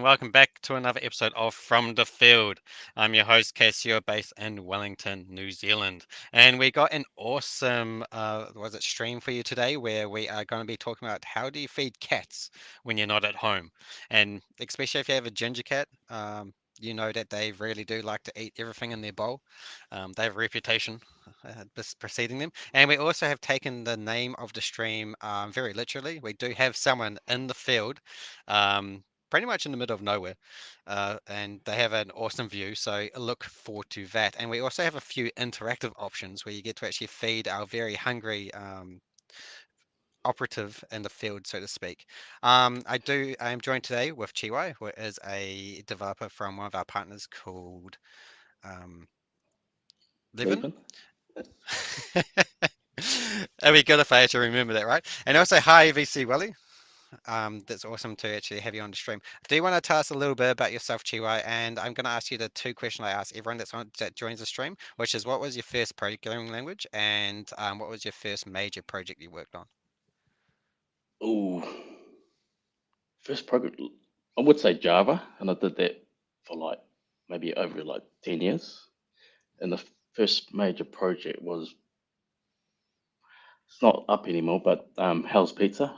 and welcome back to another episode of From the Field. I'm your host, Casio, based in Wellington, New Zealand. And we got an awesome, stream for you today where we are going to be talking about how do you feed cats when you're not at home. And especially if you have a ginger cat, you know that they really do like to eat everything in their bowl. They have a reputation preceding them. And we also have taken the name of the stream very literally. We do have someone in the field, pretty much in the middle of nowhere, and they have an awesome view. So look forward to that. And we also have a few interactive options where you get to actually feed our very hungry operative in the field, so to speak. I am joined today with Chiwai, who is a developer from one of our partners called um, Levin. Leaving. It'd be good if I actually remember that, right? And also, hi, VC Willie. That's awesome to actually have you on the stream. Do you want to tell us a little bit about yourself, Chiwai? And I'm going to ask you the two questions I ask everyone that joins the stream, which is what was your first programming language, and what was your first major project you worked on? Oh, first program. I would say Java, and I did that for like maybe over like 10 years. And the first major project was it's not up anymore, but Hell's Pizza.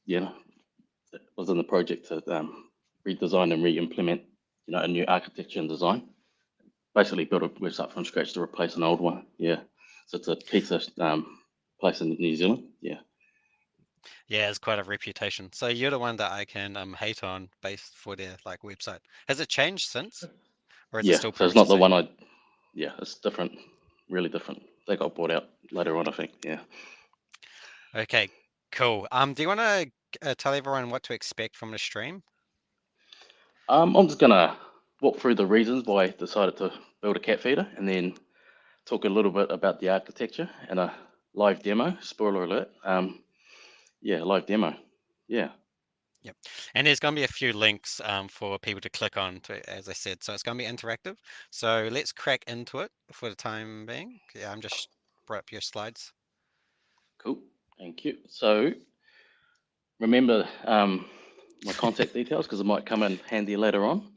You know was in the project to redesign and re-implement a new architecture and design. Basically built a website from scratch to replace an old one. Yeah, so it's a pizza place in New Zealand. Yeah. Yeah, it's quite a reputation. So you're the one that I can hate on based for their like website. Has it changed since, or is it Yeah, still so pretty it's much the not the same? one I. Yeah, it's different, really different. They got bought out later on, I think. Yeah. Okay, cool. Do you want to tell everyone what to expect from the stream? I'm just gonna walk through the reasons why I decided to build a cat feeder, and then talk a little bit about the architecture and a live demo. Spoiler alert. Yeah, live demo. Yeah. Yep. And there's going to be a few links for people to click on, as I said. So it's going to be interactive. So let's crack into it for the time being. Yeah, I'm just brought up your slides. Cool. Thank you. So remember my contact details because it might come in handy later on.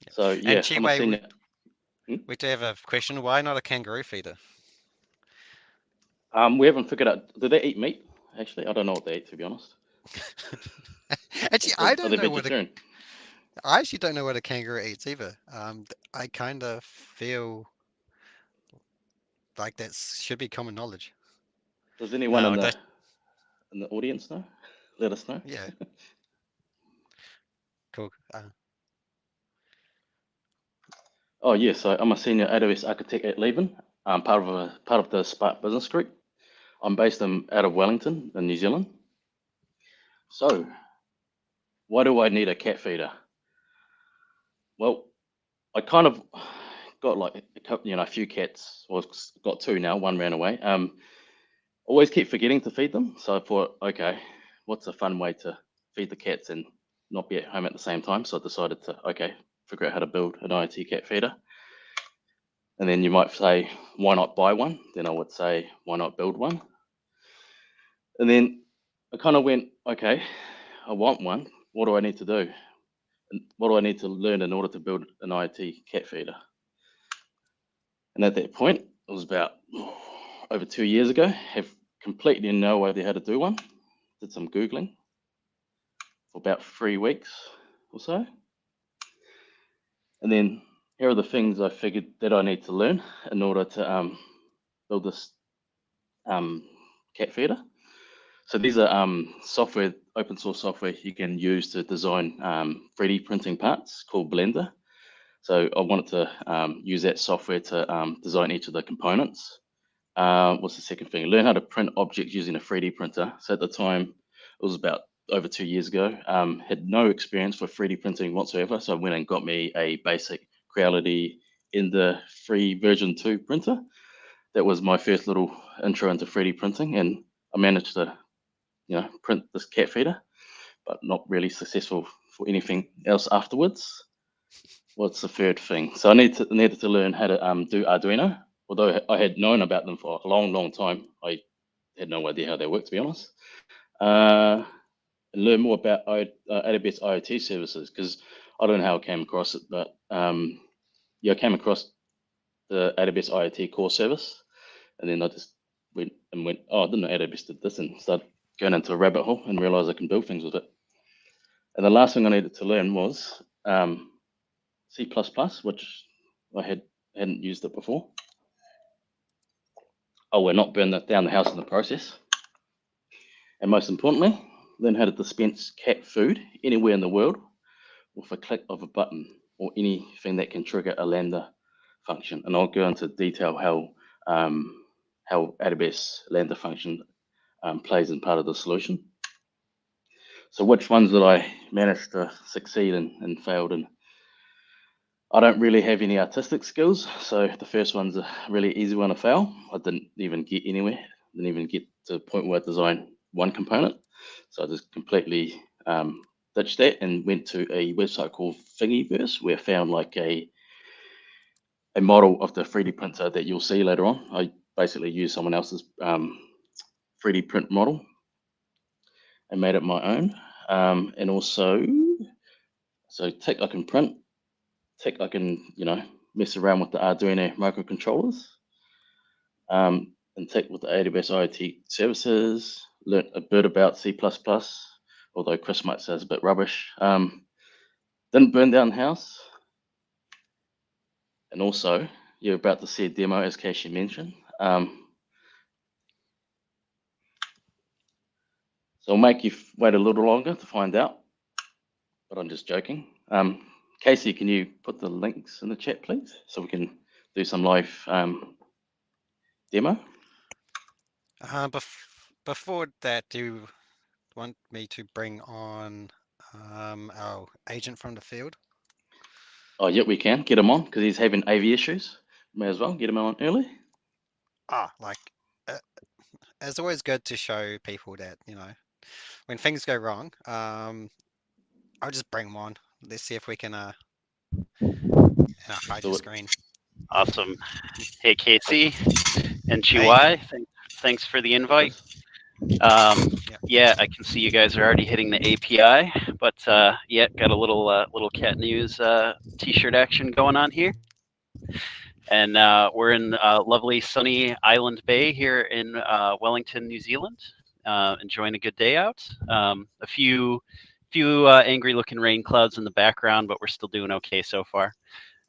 Yep. So And yeah, I'm a Chiwei, senior. Hmm? we do have a question. Why not a kangaroo feeder? We haven't figured out. Do they eat meat? Actually, I don't know what they eat to be honest. Actually, I Are don't they know what a vegetarian? I actually don't know what a kangaroo eats either. I kind of feel like that should be common knowledge. Does anyone No, that in the audience know? Let us know. yeah, cool. Oh yeah, so I'm a senior AWS architect at Leven. I'm part of the Spark Business Group. I'm based out of Wellington in New Zealand. So why do I need a cat feeder? Well, I kind of got like a few cats. Well, I've got two now. One ran away. Always keep forgetting to feed them. So I thought, okay, what's a fun way to feed the cats and not be at home at the same time? So I decided to figure out how to build an IoT cat feeder. And then you might say, why not buy one? Then I would say, why not build one? And then I kind of went, okay, I want one. What do I need to do? And what do I need to learn in order to build an IoT cat feeder? And at that point, it was about over 2 years ago, have completely no idea how to do one. Did some Googling for about 3 weeks or so. And then here are the things I figured that I need to learn in order to build this um, cat feeder. So these are software, open source software you can use to design 3D printing parts called Blender. So I wanted to use that software to design each of the components. What's the second thing? Learn how to print objects using a 3D printer. So at the time, it was about over 2 years ago. Had no experience for 3D printing whatsoever. So I went and got me a basic Creality Ender free version 2 printer. That was my first little intro into 3D printing, and I managed to print this cat feeder, but not really successful for anything else afterwards. What's the third thing? So I needed to learn how to do Arduino. Although I had known about them for a long, long time, I had no idea how they work, to be honest. And learn more about AWS IoT services because I don't know how I came across it, but yeah, I came across the AWS IoT core service, and then I just went, oh, I didn't know AWS did this, and started going into a rabbit hole and realized I can build things with it. And the last thing I needed to learn was C++, which I hadn't used it before. Oh, we're not burn down the house in the process. And most importantly, learn how to dispense cat food anywhere in the world with a click of a button or anything that can trigger a Lambda function. And I'll go into detail how AWS Lambda function plays in part of the solution. So which ones did I manage to succeed in and failed in? I don't really have any artistic skills, so the first one's a really easy one to fail. I didn't even get anywhere, didn't even get to the point where I designed one component. So I just completely ditched that and went to a website called Thingiverse, where I found like a model of the 3D printer that you'll see later on. I basically used someone else's 3D print model and made it my own. And also, so tech I can print, tech I can, mess around with the Arduino microcontrollers, and tech with the AWS IoT services, learnt a bit about C++, although Chris might say it's a bit rubbish. Didn't burn down the house. And also, you're about to see a demo, as Casey mentioned. So I'll make you wait a little longer to find out, but I'm just joking. Casey, can you put the links in the chat, please, so we can do some live demo? Before that, do you want me to bring on our agent from the field? Oh, yeah, we can get him on because he's having AV issues. May as well get him on early. It's always good to show people that, when things go wrong, I'll just bring them on. Let's see if we can hide your screen. Awesome. Hey, Casey and Chiwai, thanks for the invite. Yeah, I can see you guys are already hitting the API, but yeah, got a little cat news t-shirt action going on here. And we're in lovely sunny Island Bay here in Wellington, New Zealand, enjoying a good day out. A few angry-looking rain clouds in the background, but we're still doing okay so far.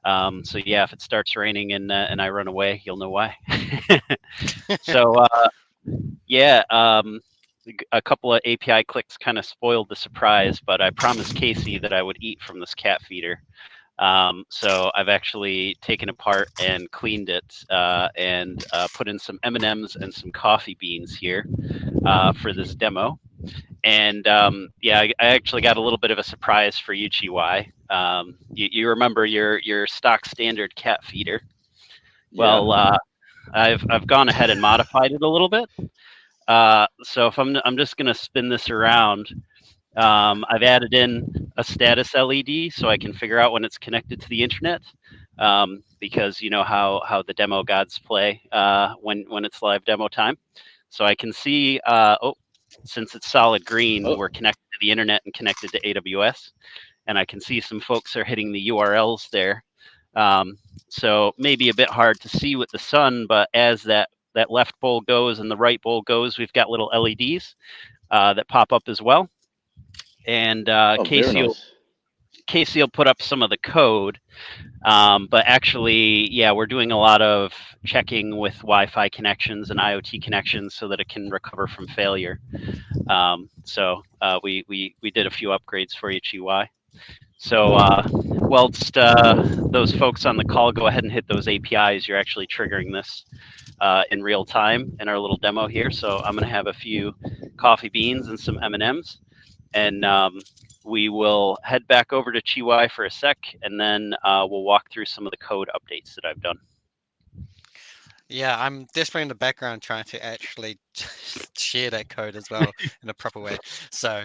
So yeah, if it starts raining and I run away, you'll know why. So yeah, a couple of API clicks kind of spoiled the surprise, but I promised Casey that I would eat from this cat feeder. So I've actually taken apart and cleaned it and put in some M&Ms and some coffee beans here for this demo. And yeah, I actually got a little bit of a surprise for you, Chiwai. You remember your stock standard cat feeder? Yeah. Well, I've gone ahead and modified it a little bit. So if I'm just gonna spin this around, I've added in a status LED so I can figure out when it's connected to the internet, because you know how the demo gods play when it's live demo time. So I can see, since it's solid green, we're connected to the internet and connected to AWS, and I can see some folks are hitting the URLs there. So maybe a bit hard to see with the sun, but as that left bowl goes and the right bowl goes, we've got little LEDs that pop up as well. And Casey will put up some of the code, but actually, yeah, we're doing a lot of checking with Wi-Fi connections and IoT connections so that it can recover from failure. So we did a few upgrades for you, Chiwai. So whilst those folks on the call go ahead and hit those APIs, you're actually triggering this in real time in our little demo here. So I'm going to have a few coffee beans and some M&Ms, and we will head back over to Chiwai for a sec, and then we'll walk through some of the code updates that I've done. Yeah, I'm desperately in the background trying to actually share that code as well in a proper way. So,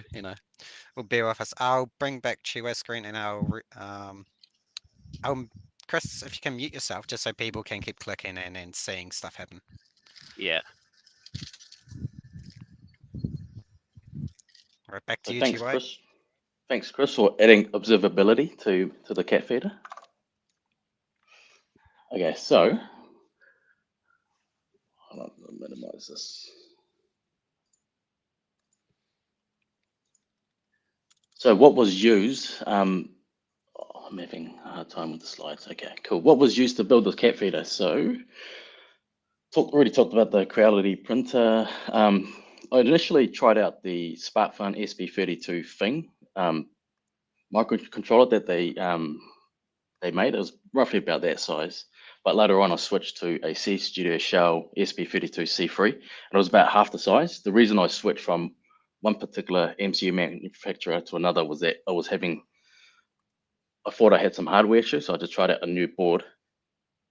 we'll bear with us. I'll bring back Chiwai's screen and Chris, if you can mute yourself just so people can keep clicking and seeing stuff happen. Yeah. Right, back to you, Thanks, Chiwai. Chris. Thanks, Chris, for adding observability to the cat feeder. Okay, so hold on, I'll minimize this. So what was used? I'm having a hard time with the slides. Okay, cool. What was used to build the cat feeder? So already talked about the Creality printer. I initially tried out the SparkFun SB32 thing microcontroller that they made. It was roughly about that size. But later on, I switched to a C Studio Shell SB32 C3, and it was about half the size. The reason I switched from one particular MCU manufacturer to another was that I thought I had some hardware issues, so I just tried out a new board,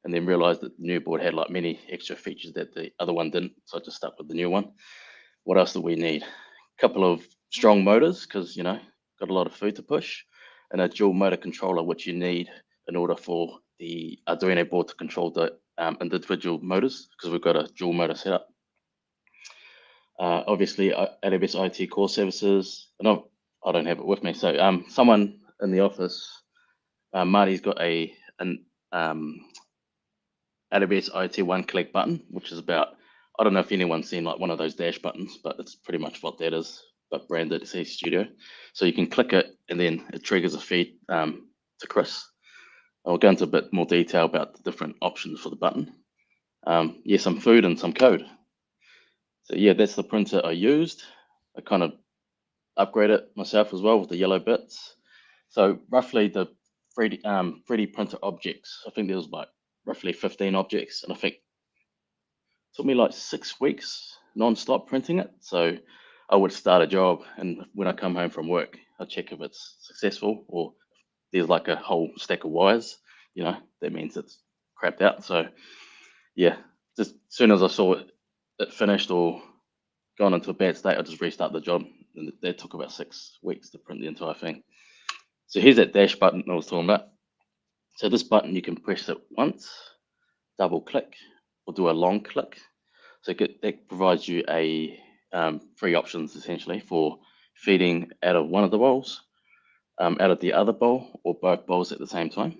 and then realized that the new board had like many extra features that the other one didn't. So I just stuck with the new one. What else do we need? A couple of strong motors, because got a lot of food to push, and a dual motor controller, which you need in order for the Arduino board to control the individual motors, because we've got a dual motor setup. Obviously, AWS IT core services, and I don't have it with me. So someone in the office, Marty's got an AWS IT one-click button, which is about, I don't know if anyone's seen like one of those dash buttons, but it's pretty much what that is, but branded C Studio. So you can click it and then it triggers a feed to Chris. I'll go into a bit more detail about the different options for the button. Yeah, some food and some code. So yeah, that's the printer I used. I kind of upgraded it myself as well with the yellow bits. So roughly the 3D printer objects, I think there was like roughly 15 objects, and I think it took me like 6 weeks non-stop printing it. So I would start a job, and when I come home from work, I check if it's successful, or there's like a whole stack of wires, that means it's crapped out. So yeah, just as soon as I saw it finished or gone into a bad state, I just restart the job, and that took about 6 weeks to print the entire thing. So here's that dash button I was talking about. So this button, you can press it once, double click, or do a long click. So that provides you three options essentially for feeding out of one of the bowls, out of the other bowl, or both bowls at the same time.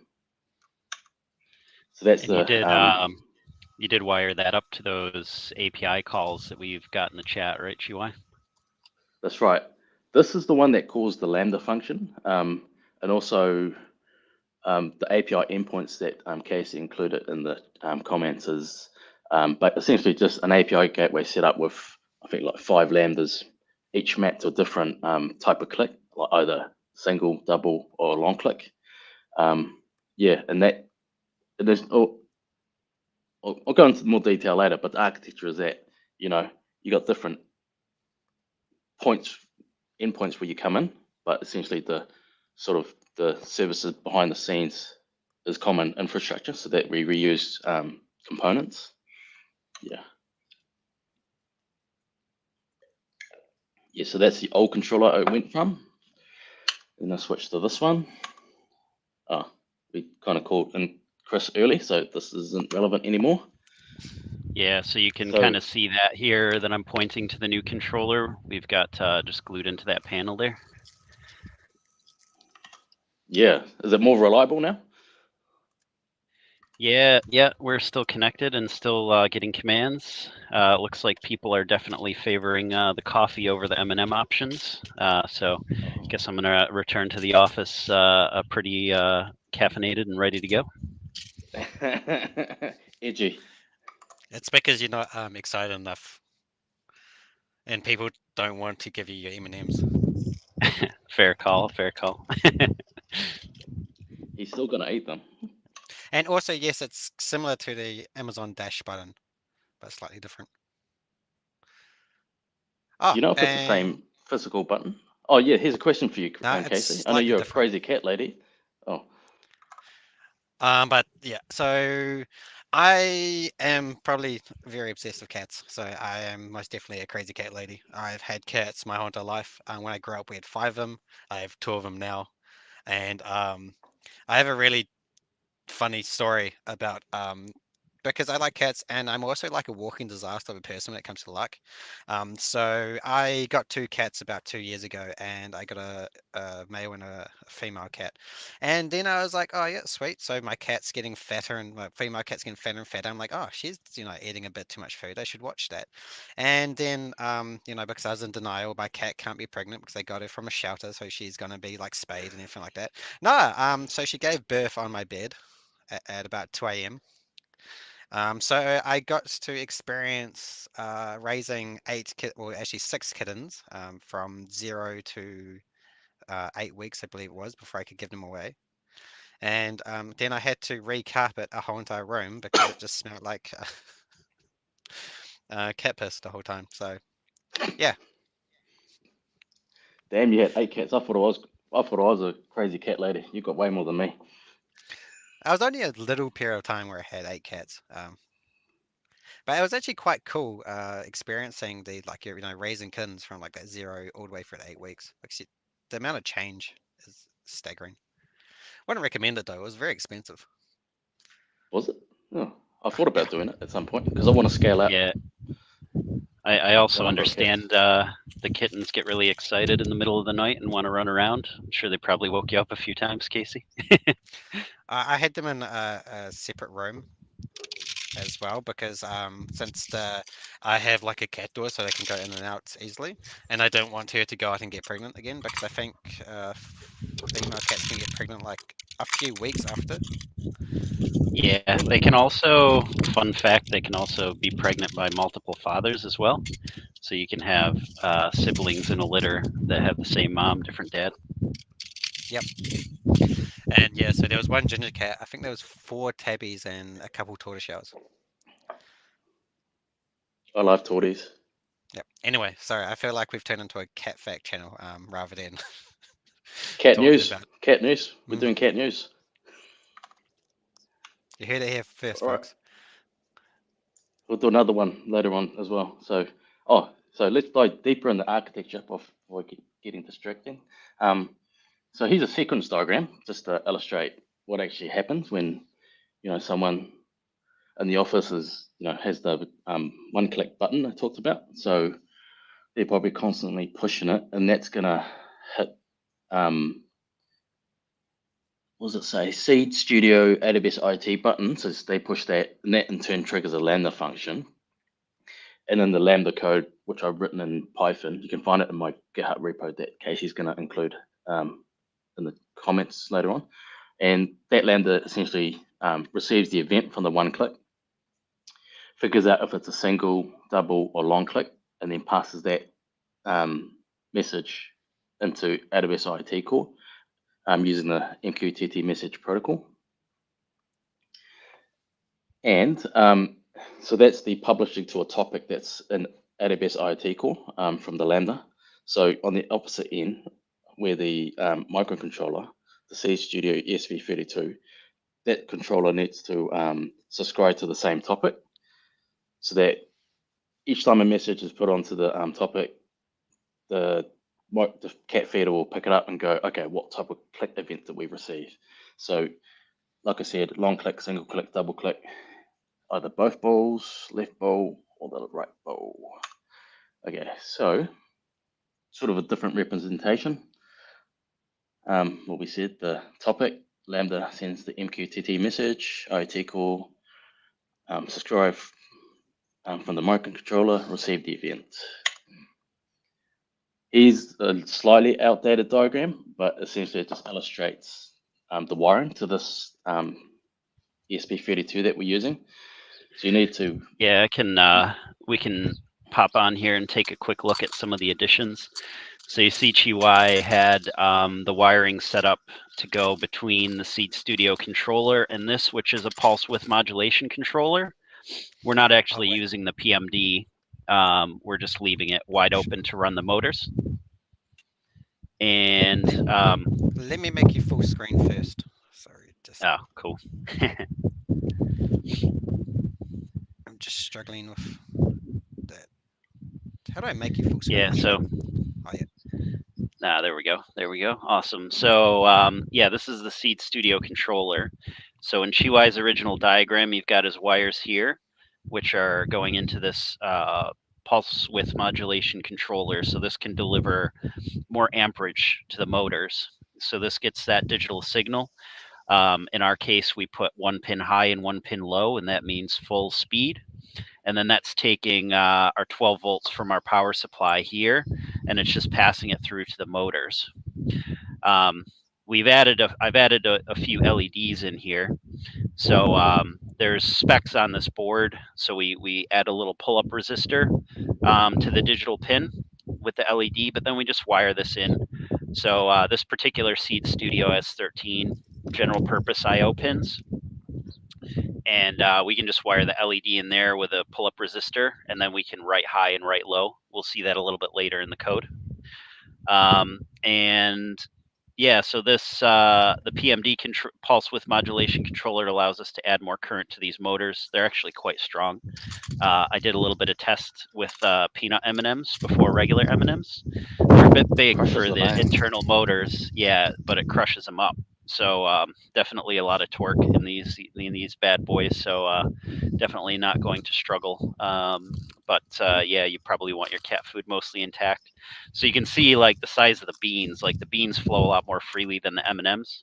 So that's and you did wire that up to those API calls that we've got in the chat, right, GY? That's right. This is the one that calls the Lambda function, and also the API endpoints that Casey included in the comments is, but essentially just an API gateway set up with, I think, like 5 lambdas, each mapped to a different type of click, like either single, double, or long click. Yeah, and there's. I'll go into more detail later, but the architecture is that you got different endpoints where you come in, but essentially the services behind the scenes is common infrastructure, so that we reuse components. Yeah. Yeah, so that's the old controller I went from. Then I switched to this one. We kind of called in Chris early, so this isn't relevant anymore. Yeah, so you can kind of see that here that I'm pointing to the new controller. We've got just glued into that panel there. Yeah, is it more reliable now? Yeah, we're still connected and still getting commands. It looks like people are definitely favoring the coffee over the M&M options. So I guess I'm gonna return to the office pretty caffeinated and ready to go. Edgy. It's because you're not excited enough, and people don't want to give you your M&Ms. Fair call. He's still gonna eat them. And also, yes, it's similar to the Amazon Dash button, but slightly different. Do you know if it's the same physical button? Oh yeah, here's a question for you, Casey. I know you're a crazy cat lady. Oh. But yeah, so I am probably very obsessed with cats. So I am most definitely a crazy cat lady. I've had cats my whole entire life. When I grew up, we had 5 of them. I have 2 of them now, and I have a really funny story about because I like cats, and I'm also like a walking disaster of a person when it comes to luck. So I got 2 cats about 2 years ago, and I got a male and a female cat. And then I was like, oh yeah, sweet. So my cat's getting fatter, and my female cat's getting fatter and fatter. I'm like, oh, she's eating a bit too much food. I should watch that. And then because I was in denial, my cat can't be pregnant because they got her from a shelter, so she's gonna be like spayed and everything like that. No, so she gave birth on my bed at about 2 a.m. So I got to experience raising well, actually 6 kittens, from 0 to 8 weeks, I believe it was, before I could give them away. And then I had to recarpet a whole entire room because it just smelled like cat piss the whole time. So yeah, Damn, you had 8 cats. I thought I was a crazy cat lady. You got way more than me. I was only a little period of time where I had 8 cats. But it was actually quite cool experiencing the raising kittens from like that 0 all the way through to 8 weeks. Like the amount of change is staggering. Wouldn't recommend it though. It was very expensive. Was it? Oh, I thought about doing it at some point because I want to scale out. Yeah. I also The number of understand the kittens get really excited in the middle of the night and want to run around. I'm sure they probably woke you up a few times, Casey. I had them in a separate room as well because since I have like a cat door so they can go in and out easily, and I don't want her to go out and get pregnant again because I think female cats can get pregnant like a few weeks after. Yeah, they can also, fun fact, they can also be pregnant by multiple fathers as well. So you can have siblings in a litter that have the same mom, different dad. Yep. And yeah, so there was one ginger cat. I think there was 4 tabbies and a couple tortoiseshells. I love torties. Yep. Anyway, sorry, I feel like we've turned into a cat fact channel rather than Cat talking news. about. Cat news. We're doing cat news. You heard it here first, All right. folks. We'll do another one later on as well. So let's dive deeper in the architecture before getting distracting. So here's a sequence diagram just to illustrate what actually happens when someone in the office has the one-click button I talked about. So they're probably constantly pushing it, and that's gonna hit what does it say? Seed Studio AWS IT button. So they push that, and that in turn triggers a Lambda function. And then the Lambda code, which I've written in Python, you can find it in my GitHub repo that Casey's going to include in the comments later on. And that Lambda essentially receives the event from the one click, figures out if it's a single, double, or long click, and then passes that message into AWS IT core using the MQTT message protocol. And so that's the publishing to a topic that's in AWS IT core from the Lambda. So on the opposite end, where the microcontroller, the Seed Studio ESP32, that controller needs to subscribe to the same topic, so that each time a message is put onto the topic, the cat feeder will pick it up and go, okay, what type of click event did we receive? So, like I said, long click, single click, double click, either both balls, left ball, or the right ball. Okay, so sort of a different representation. What we said, the topic, Lambda sends the MQTT message, IoT core, subscribe from the microcontroller, receive the event. Is a slightly outdated diagram, but essentially it just illustrates the wiring to this ESP32 that we're using. So you need to. Yeah, we can pop on here and take a quick look at some of the additions. So you see ChiY had the wiring set up to go between the Seed Studio controller and this, which is a pulse width modulation controller. We're not actually using the PMD. We're just leaving it wide open to run the motors. And let me make you full screen first. Sorry, just. Oh, cool. I'm just struggling with that. How do I make you full screen? Yeah, so. Oh, yeah. There we go. There we go. Awesome. So yeah, this is the Seed Studio controller. So in Chihuai's original diagram, you've got his wires here, which are going into this pulse width modulation controller. So this can deliver more amperage to the motors. So this gets that digital signal. In our case, we put 1 pin high and 1 pin low, and that means full speed. And then that's taking our 12 volts from our power supply here, and it's just passing it through to the motors. I've added a few LEDs in here. So there's specs on this board. So we add a little pull-up resistor to the digital pin with the LED, but then we just wire this in. So this particular Seed Studio has 13 general purpose I/O pins. And we can just wire the LED in there with a pull-up resistor, and then we can write high and write low. We'll see that a little bit later in the code. And yeah, so this the PMD pulse width modulation controller allows us to add more current to these motors. They're actually quite strong. I did a little bit of test with peanut M&Ms before regular M&Ms. They're a bit big for the internal motors, yeah, but it crushes them up. So definitely a lot of torque in these bad boys. So definitely not going to struggle. But yeah, you probably want your cat food mostly intact. So you can see like the size of the beans. Like the beans flow a lot more freely than the M&Ms.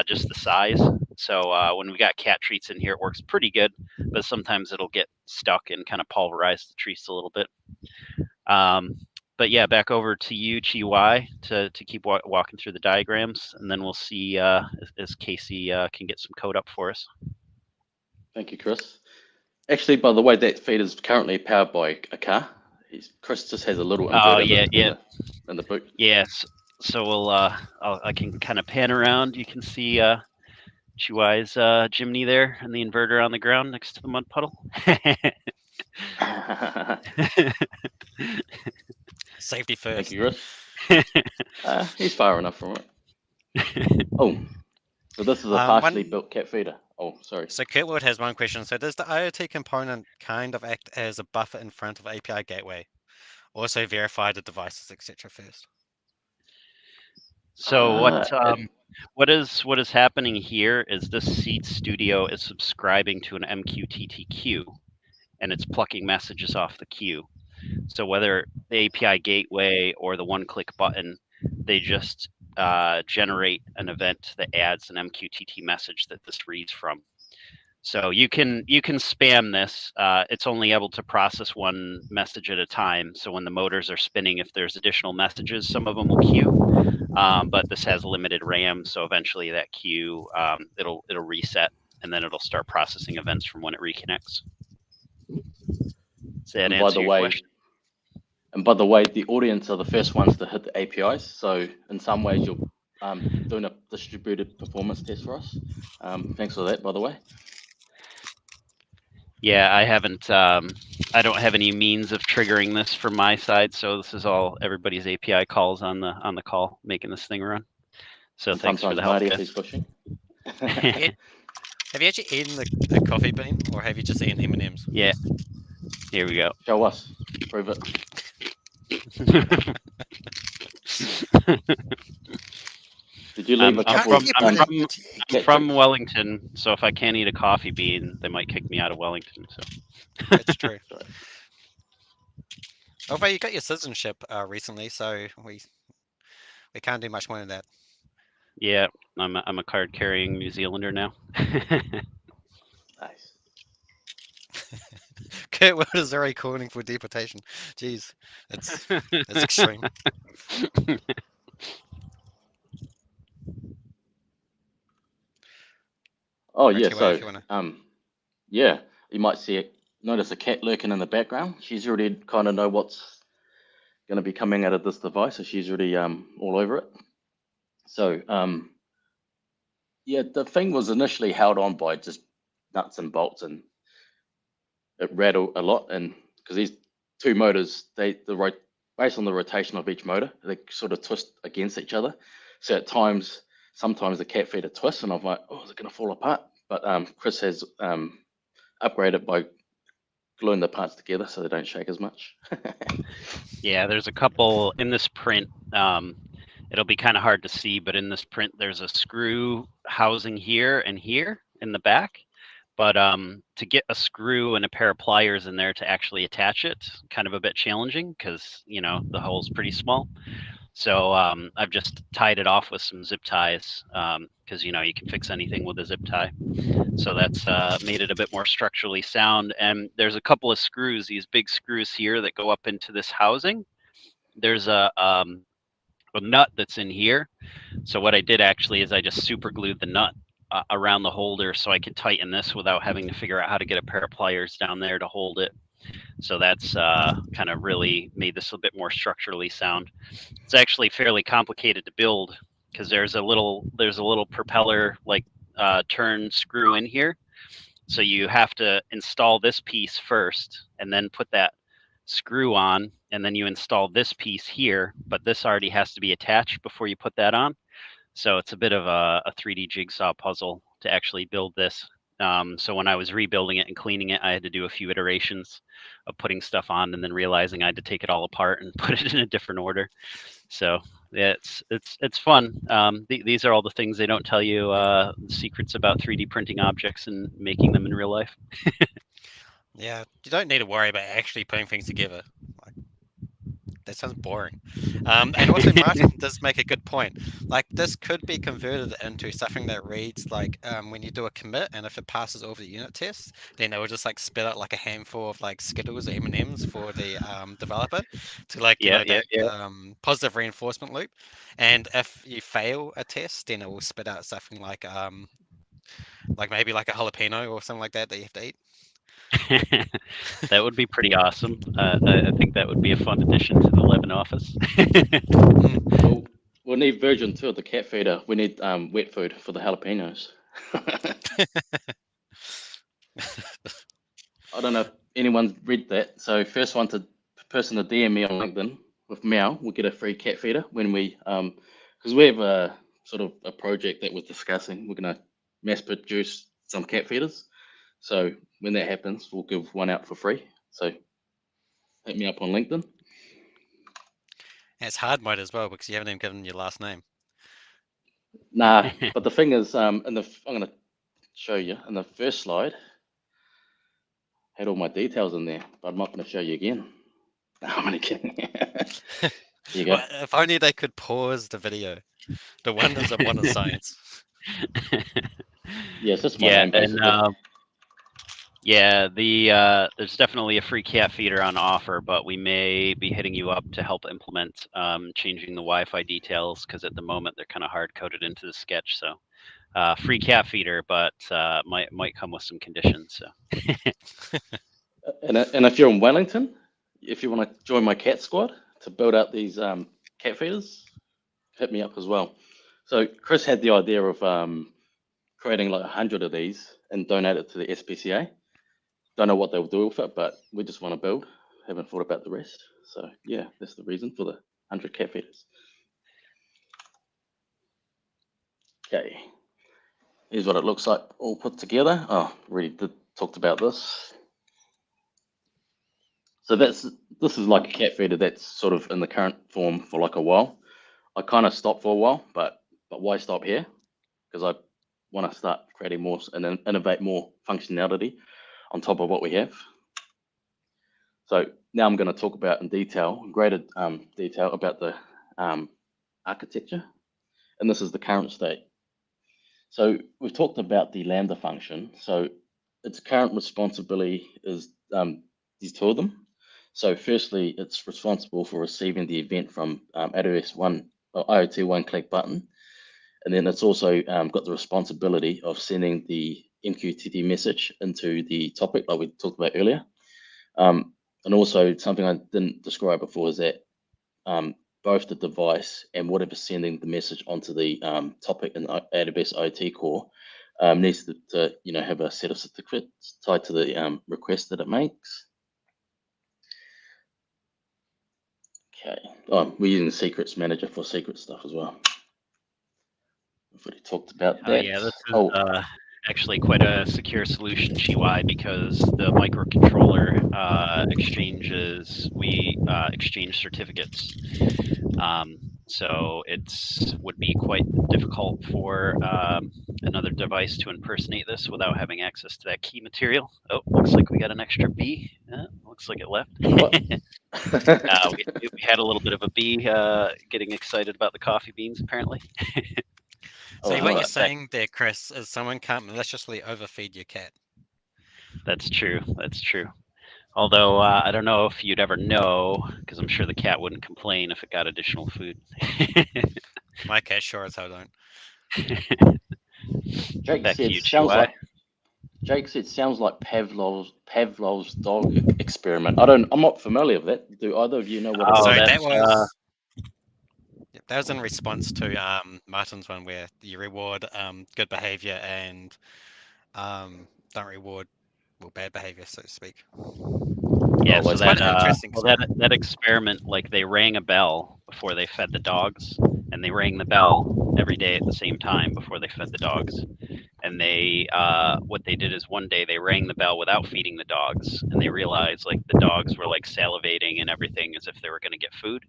Just the size. So when we got cat treats in here, it works pretty good. But sometimes it'll get stuck and kind of pulverize the treats a little bit. But yeah, back over to you, Chihuai, to keep walking through the diagrams, and then we'll see as Casey can get some code up for us. Thank you, Chris. Actually, by the way, that feed is currently powered by a car. Chris just has a little inverter in the boot. Yes. So we'll I can kind of pan around. You can see Chihuai's chimney there and the inverter on the ground next to the mud puddle. Safety first. Thank you, Chris. He's far enough from it. Oh, so this is a partially built cat feeder. Oh, sorry. So Kurtwood has one question. So does the IoT component kind of act as a buffer in front of API gateway? Also verify the devices, etc. first. So what is happening here is this Seed Studio is subscribing to an MQTT queue, and it's plucking messages off the queue. So whether the API gateway or the one-click button, they just generate an event that adds an MQTT message that this reads from. So you can spam this. It's only able to process one message at a time. So when the motors are spinning, if there's additional messages, some of them will queue. But this has limited RAM, so eventually that queue it'll reset, and then it'll start processing events from when it reconnects. Does that answer your question? And by the way, the audience are the first ones to hit the APIs. So in some ways, you're doing a distributed performance test for us. Thanks for that, by the way. Yeah, I haven't. I don't have any means of triggering this from my side, so this is all everybody's API calls on the call making this thing run. So and thanks for the help. He's pushing. Have you actually eaten the coffee bean, or have you just eaten M&Ms? Yeah. Here we go. Show us. Prove it. Did you leave a couple? I'm from Wellington, so if I can't eat a coffee bean, they might kick me out of Wellington. So that's true. Although you got your citizenship recently, so we can't do much more than that. Yeah, I'm a card-carrying New Zealander now. Nice. Kurtwood is already calling for deportation. Jeez, that's extreme. Oh yeah, so yeah, you might notice a cat lurking in the background. She's already kind of know what's going to be coming out of this device, so she's already all over it. So yeah, the thing was initially held on by just nuts and bolts, and it rattled a lot. And because these two motors, based on the rotation of each motor, they sort of twist against each other. So at times, sometimes the cat feeder twists, and I'm like, oh, is it going to fall apart? But Chris has upgraded by gluing the parts together so they don't shake as much. Yeah, there's a couple in this print. it'll be kind of hard to see, but in this print, there's a screw housing here and here in the back. But to get a screw and a pair of pliers in there to actually attach it, kind of a bit challenging because, you know, the hole's pretty small. So I've just tied it off with some zip ties because, you know, you can fix anything with a zip tie. So that's made it a bit more structurally sound. And there's a couple of screws, these big screws here that go up into this housing. There's a nut that's in here. So what I did actually is I just super glued the nut around the holder so I could tighten this without having to figure out how to get a pair of pliers down there to hold it. So that's kind of really made this a bit more structurally sound. It's actually fairly complicated to build because there's a little propeller like turn screw in here. So you have to install this piece first and then put that screw on, and then you install this piece here, but this already has to be attached before you put that on. So it's a bit of a 3D jigsaw puzzle to actually build this. So when I was rebuilding it and cleaning it, I had to do a few iterations of putting stuff on and then realizing I had to take it all apart and put it in a different order. So yeah, it's fun. These are all the things they don't tell you, secrets about 3D printing objects and making them in real life. Yeah, you don't need to worry about actually putting things together. Like, that sounds boring. And also, Martin does make a good point. Like, this could be converted into something that reads like when you do a commit, and if it passes over the unit test, then it will just like spit out like a handful of like Skittles or M&Ms for the developer to like positive reinforcement loop. And if you fail a test, then it will spit out something like maybe like a jalapeno or something like that you have to eat. That would be pretty awesome. I think that would be a fun addition to the Levin office. We'll need version 2 of the cat feeder. We need wet food for the jalapenos. I don't know if anyone's read that. So first person to DM me on LinkedIn with Meow will get a free cat feeder when we, because we have a sort of a project that we're discussing. We're going to mass produce some cat feeders. So when that happens, we'll give one out for free. So hit me up on LinkedIn. It's hard mode as well because you haven't even given your last name. Nah, but the thing is, I'm going to show you in the first slide. Had all my details in there, but I'm not going to show you again. No, I'm only kidding. There you go. Well, if only they could pause the video. The wonders of modern science. Yeah, it's just my name, basically. And there's definitely a free cat feeder on offer, but we may be hitting you up to help implement changing the Wi-Fi details because at the moment they're kind of hard coded into the sketch. So free cat feeder, but might come with some conditions. So. And if you're in Wellington, if you want to join my cat squad to build out these cat feeders, hit me up as well. So Chris had the idea of creating like 100 of these and donate it to the SPCA. Don't know what they'll do with it, but we just want to build. Haven't thought about the rest. So yeah, that's the reason for the 100 cat feeders. Okay, here's what it looks like all put together. Oh, already talked about this. So this is like a cat feeder that's sort of in the current form for like a while. I kind of stopped for a while, but why stop here? Because I want to start creating more and innovate more functionality on top of what we have. So now I'm going to talk about in detail, greater detail about the architecture, and this is the current state. So we've talked about the Lambda function. So its current responsibility is these two of them. So firstly, it's responsible for receiving the event from AWS IoT one-click button. And then it's also got the responsibility of sending the MQTT message into the topic like we talked about earlier. And also something I didn't describe before is that both the device and whatever's sending the message onto the topic in AWS IoT core needs to have a set of certificates tied to the request that it makes. Okay. Oh, we're using the secrets manager for secret stuff as well. I've already talked about that. Yeah, this is actually quite a secure solution, GY, because the microcontroller exchange certificates. So it would be quite difficult for another device to impersonate this without having access to that key material. Oh, looks like we got an extra bee. Looks like it left. What? We had a little bit of a bee getting excited about the coffee beans, apparently. So Oh, what you're right. saying there, Chris, is someone can't maliciously overfeed your cat. That's true. That's true. Although I don't know if you'd ever know, because I'm sure the cat wouldn't complain if it got additional food. My cat sure as hell don't. Jake Back to said you, sounds GY. like Pavlov's dog experiment. I'm not familiar with that. Do either of you know what it Oh, So is? that that's was that was in response to Martin's one where you reward good behavior and don't reward bad behavior, so to speak. yeah. Oh, So was Quite that an interesting well, experiment. that experiment, like they rang a bell before they fed the dogs, and they rang the bell every day at the same time before they fed the dogs. And they what they did is one day they rang the bell without feeding the dogs, and they realized like the dogs were like salivating and everything as if they were going to get food.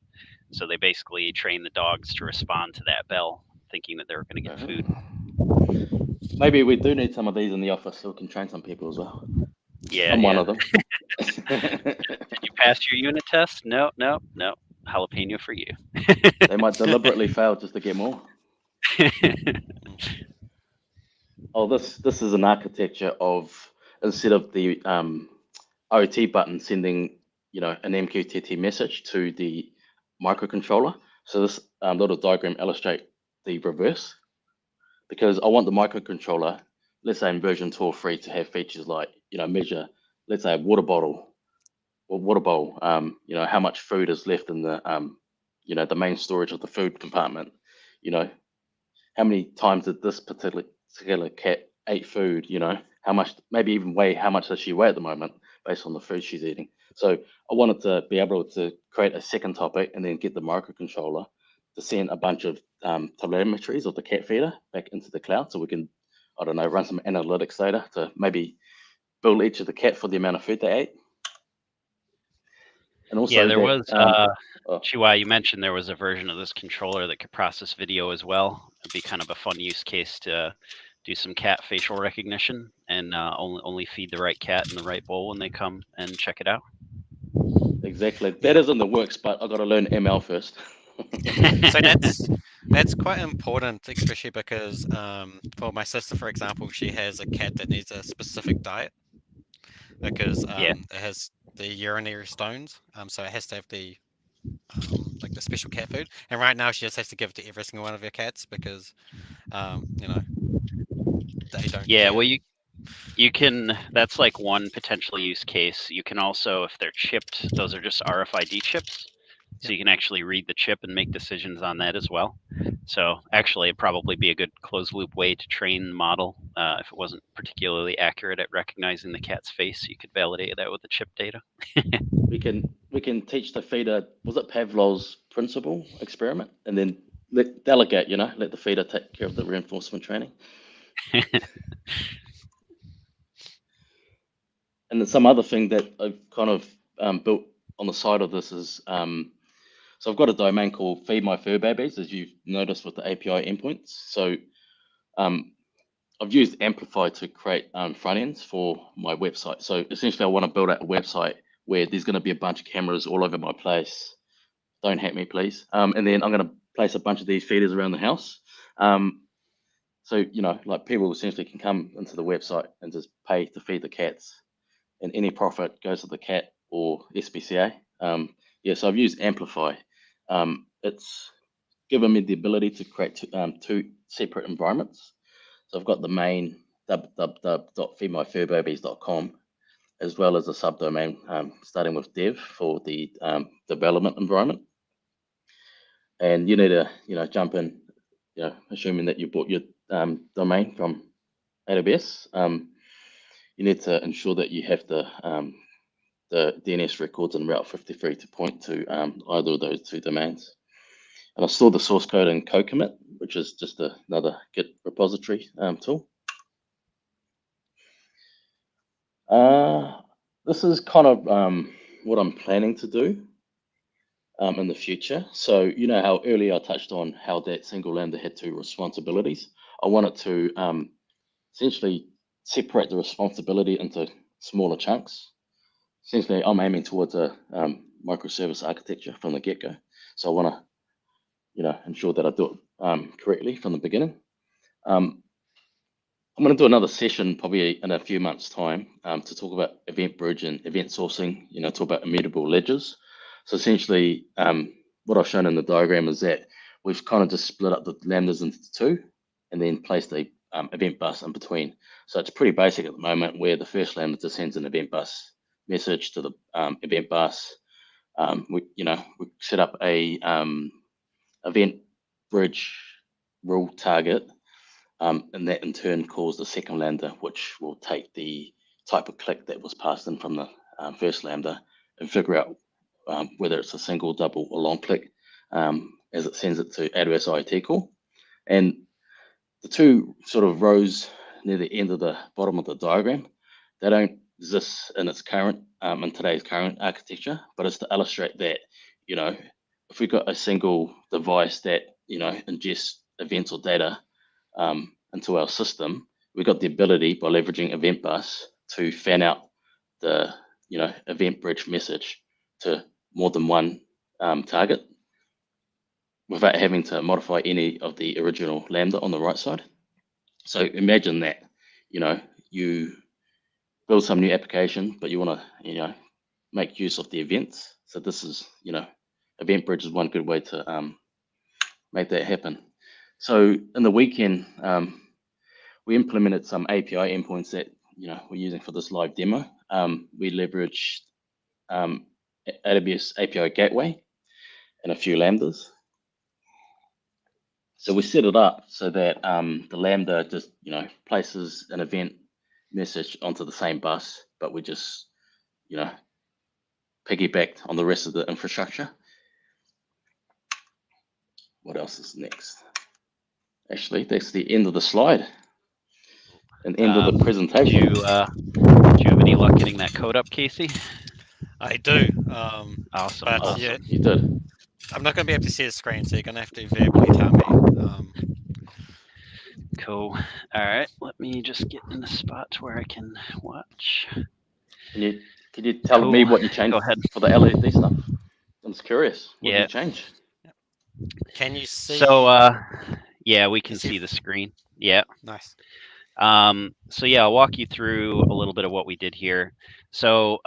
So they basically trained the dogs to respond to that bell, thinking that they were going to get food. Maybe we do need some of these in the office so we can train some people as well. Yeah, I'm one yeah. of them. Did you pass your unit test? No, no, no. Jalapeno for you. They might deliberately fail just to get more. Oh, this is an architecture of, instead of the OT button sending, an MQTT message to the microcontroller. So this little diagram illustrates the reverse, because I want the microcontroller, let's say in version 2 or 3, to have features like, measure, let's say a water bottle or water bowl, how much food is left in the, the main storage of the food compartment, how many times did this particular cat ate food, how much, maybe even weigh, how much does she weigh at the moment based on the food she's eating. So I wanted to be able to create a second topic and then get the microcontroller to send a bunch of telemetries of the cat feeder back into the cloud, so we can, I don't know, run some analytics data to maybe bill each of the cat for the amount of food they ate. And also yeah, there that, was Chihuahua, you mentioned there was a version of this controller that could process video as well. It'd be kind of a fun use case to do some cat facial recognition and only feed the right cat in the right bowl when they come and check it out. exactly. That is in the works, but I've got to learn ML first. So that's quite important, especially because for my sister, for example, she has a cat that needs a specific diet because Yeah. it has the urinary stones, so it has to have the like the special cat food. And right now, she just has to give it to every single one of her cats because they don't Yeah, care. well, you can, that's like one potential use case. You can also, if they're chipped, those are just RFID chips. So you can actually read the chip and make decisions on that as well. So actually, it'd probably be a good closed loop way to train the model. If it wasn't particularly accurate at recognizing the cat's face, you could validate that with the chip data. we can teach the feeder, was it Pavlov's principle experiment, and then delegate, let the feeder take care of the reinforcement training. And then some other thing that I've kind of built on the side of this is, so I've got a domain called Feed My Fur Babies, as you've noticed with the API endpoints. So I've used Amplify to create front ends for my website. So essentially, I want to build out a website where there's going to be a bunch of cameras all over my place. Don't hack me, please. And then I'm going to place a bunch of these feeders around the house. So, like people essentially can come into the website and just pay to feed the cats, and any profit goes to the cat or SPCA. So I've used Amplify. It's given me the ability to create two separate environments. So I've got the main www.feedmyfurbabies.com, as well as a subdomain starting with dev for the development environment. And you need to, jump in, assuming that you bought your domain from AWS. You need to ensure that you have the DNS records in Route 53 to point to either of those two domains. And I'll store the source code in CoCommit, which is just another Git repository tool. This is kind of what I'm planning to do. in the future. So you know how earlier I touched on how that single Lambda had two responsibilities. I wanted to essentially separate the responsibility into smaller chunks. Essentially, I'm aiming towards a microservice architecture from the get-go. So I want to, ensure that I do it correctly from the beginning. I'm going to do another session probably in a few months' time to talk about Event Bridge and event sourcing, talk about immutable ledgers. So essentially, what I've shown in the diagram is that we've kind of just split up the lambdas into two and then placed a event bus in between. So it's pretty basic at the moment where the first lambda just sends an event bus message to the event bus. We set up a event bridge rule target, and that in turn calls the second lambda, which will take the type of click that was passed in from the first lambda and figure out whether it's a single, double, or long click as it sends it to AWS IoT call. And the two sort of rows near the end of the bottom of the diagram, they don't exist in its current in today's current architecture, but it's to illustrate that if we've got a single device that ingests events or data into our system, we've got the ability by leveraging Event Bus to fan out the event bridge message to more than one target without having to modify any of the original Lambda on the right side. So imagine that you build some new application, but you want to make use of the events. So this is Event Bridge is one good way to make that happen. So in the weekend, we implemented some API endpoints that we're using for this live demo. We leveraged AWS API Gateway and a few lambdas. So we set it up so that the lambda just places an event message onto the same bus, but we just piggybacked on the rest of the infrastructure. What else is next? Actually, that's the end of the slide and end of the presentation. Do you have any luck getting that code up, Casey? I do. Awesome. But Awesome. yeah, You did. I'm not going to be able to see the screen, so you're going to have to verbally tell me. Cool. All right. Let me just get in a spot where I can watch. Can you tell me what you changed for the LED stuff? I'm just curious. What did you change? Can you see? So yeah, we can see the screen. Yeah. Nice. So yeah, I'll walk you through a little bit of what we did here. So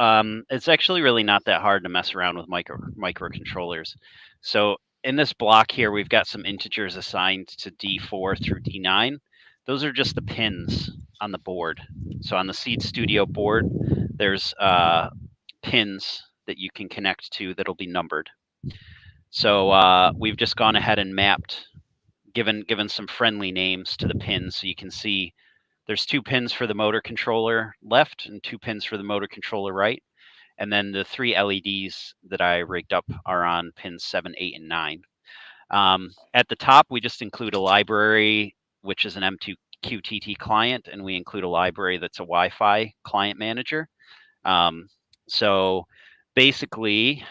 it's actually really not that hard to mess around with microcontrollers. So in this block here, we've got some integers assigned to D4 through D9. Those are just the pins on the board. So on the Seeed Studio board, there's pins that you can connect to that'll be numbered. So we've just gone ahead and mapped, given some friendly names to the pins, so you can see there's 2 pins for the motor controller left and 2 pins for the motor controller right. And then the 3 LEDs that I rigged up are on pins 7, 8, and 9. At the top, we just include a library, which is an M2QTT client, and we include a library that's a Wi-Fi client manager. So basically,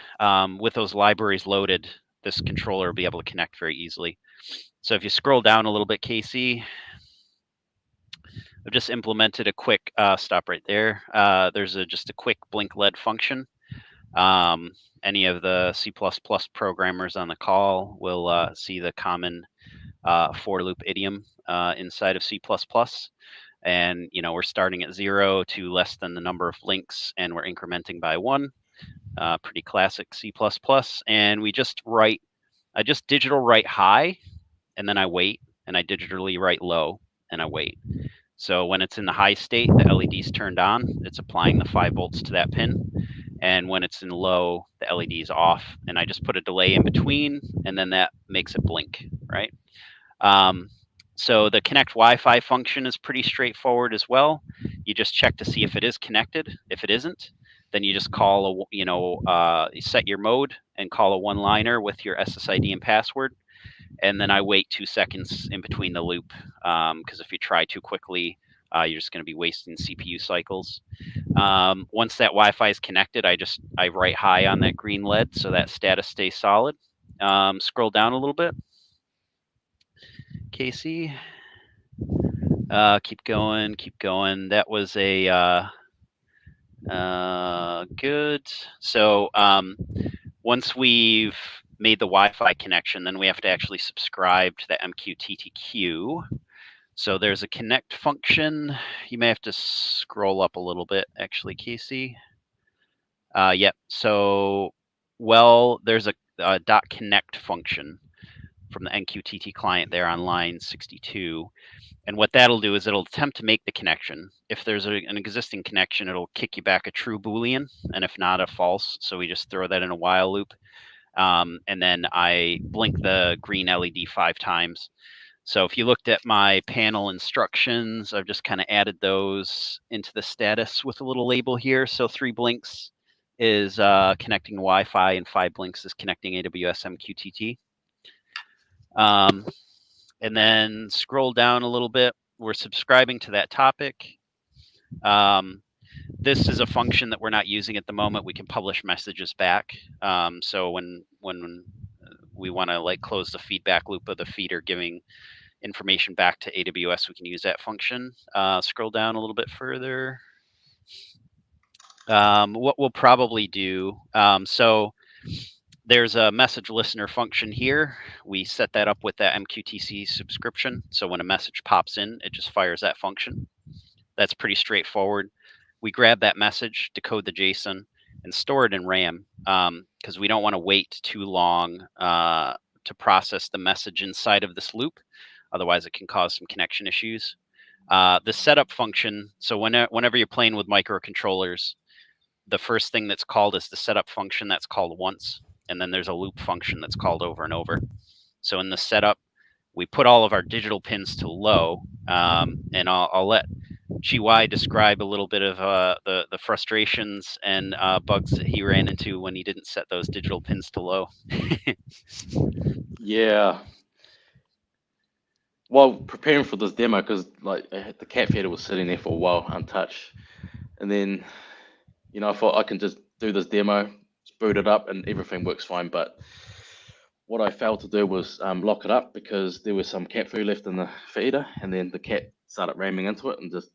with those libraries loaded, this controller will be able to connect very easily. So if you scroll down a little bit, Casey, I've just implemented a quick stop right there. There's just a quick blink LED function. Any of the C++ programmers on the call will see the common for loop idiom inside of C++. And we're starting at 0 to less than the number of links, and we're incrementing by 1. Pretty classic C++. And we just write, I just digital write high, and then I wait, and I digitally write low, and I wait. So when it's in the high state, the LED's turned on, it's applying the 5 volts to that pin. And when it's in low, the LED is off, and I just put a delay in between, and then that makes it blink, right? So the connect Wi-Fi function is pretty straightforward as well. You just check to see if it is connected. If it isn't, then you just call you set your mode and call a one-liner with your SSID and password. And then I wait 2 seconds in between the loop, because if you try too quickly, you're just going to be wasting CPU cycles. Once that Wi-Fi is connected, I write high on that green LED so that status stays solid. Scroll down a little bit, Casey. Keep going, keep going. That was a good. So once we've made the Wi-Fi connection, then we have to actually subscribe to the MQTT. So there's a connect function. You may have to scroll up a little bit, actually, Casey. Yep. So, well, there's a .connect function from the MQTT client there on line 62. And what that'll do is it'll attempt to make the connection. If there's an existing connection, it'll kick you back a true Boolean, and if not, a false. So we just throw that in a while loop. And then I blink the green LED 5 times. So if you looked at my panel instructions, I've just kind of added those into the status with a little label here. So 3 blinks is connecting Wi-Fi, and 5 blinks is connecting AWS MQTT. And then scroll down a little bit. We're subscribing to that topic. This is a function that we're not using at the moment. We can publish messages back. So when we want to like close the feedback loop of the feeder giving information back to AWS, we can use that function. Scroll down a little bit further. What we'll probably do, so there's a message listener function here. We set that up with that MQTT subscription. So when a message pops in, it just fires that function. That's pretty straightforward. We grab that message, decode the JSON, and store it in RAM because we don't want to wait too long to process the message inside of this loop. Otherwise, it can cause some connection issues. The setup function, so whenever you're playing with microcontrollers, the first thing that's called is the setup function. That's called once. And then there's a loop function that's called over and over. So in the setup, we put all of our digital pins to low, and I'll let GY describe a little bit of the frustrations and bugs that he ran into when he didn't set those digital pins to low. Yeah. While preparing for this demo, because like the cat feeder was sitting there for a while untouched, and then I thought I can just do this demo, boot it up, and everything works fine. But what I failed to do was lock it up because there was some cat food left in the feeder, and then the cat started ramming into it and just